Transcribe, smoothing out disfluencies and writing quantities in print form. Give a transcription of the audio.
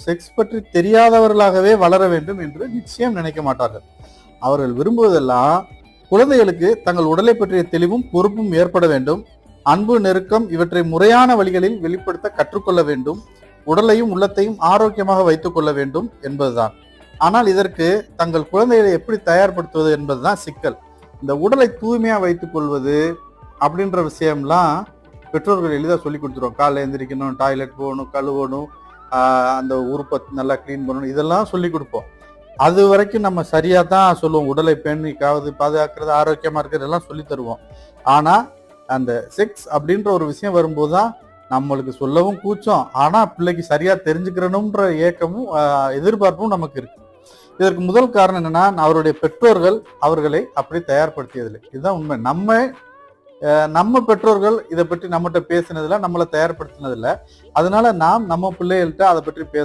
Sex பற்றி தெரியாதவர்களாகவே வளர வேண்டும் என்று நிச்சயம் நினைக்க மாட்டார்கள். அவர்கள் விரும்புவதெல்லாம் குழந்தைகளுக்கு தங்கள் உடலை பற்றிய தெளிவும் பொறுப்பும் ஏற்பட வேண்டும், அன்பு நெருக்கம் இவற்றை முறையான வழிகளில் வெளிப்படுத்த கற்றுக்கொள்ள வேண்டும், உடலையும் உள்ளத்தையும் ஆரோக்கியமாக வைத்துக் கொள்ள வேண்டும் என்பதுதான். ஆனால் இதற்கு தங்கள் குழந்தைகளை எப்படி தயார்படுத்துவது என்பதுதான் சிக்கல். இந்த உடலை தூய்மையா வைத்துக் கொள்வது அப்படின்ற விஷயம்லாம் பெற்றோர்கள் எளிதாக சொல்லி கொடுத்துருவோம். காலைல எழுந்திரிக்கணும், டாய்லெட் போகணும், கழுவணும், அந்த உறுப்பை நல்லா கிளீன் பண்ணணும், இதெல்லாம் சொல்லி கொடுப்போம். அது வரைக்கும் நம்ம சரியா தான் சொல்லுவோம். உடலை பேணிக்காவது பாதுகாக்கிறது, ஆரோக்கியமா இருக்கிறது எல்லாம் சொல்லி தருவோம். ஆனா அந்த செக்ஸ் அப்படின்ற ஒரு விஷயம் வரும்போதுதான் நம்மளுக்கு சொல்லவும் கூச்சம், ஆனா பிள்ளைக்கு சரியா தெரிஞ்சுக்கிறணும்ன்ற ஏக்கமும் எதிர்பார்ப்பும் நமக்கு இருக்கு. இதற்கு முதல் காரணம் என்னன்னா, அவருடைய பெற்றோர்கள் அவர்களை அப்படி தயார்படுத்தியதில்லை. இதுதான் உண்மை. நம்ம பெற்றோர்கள் இதை பற்றி நம்மகிட்ட பேசினதுல, நம்மளை தயார்படுத்தினதில்லை. அதனால நாம் நம்ம பிள்ளைகள்கிட்ட அதை பற்றி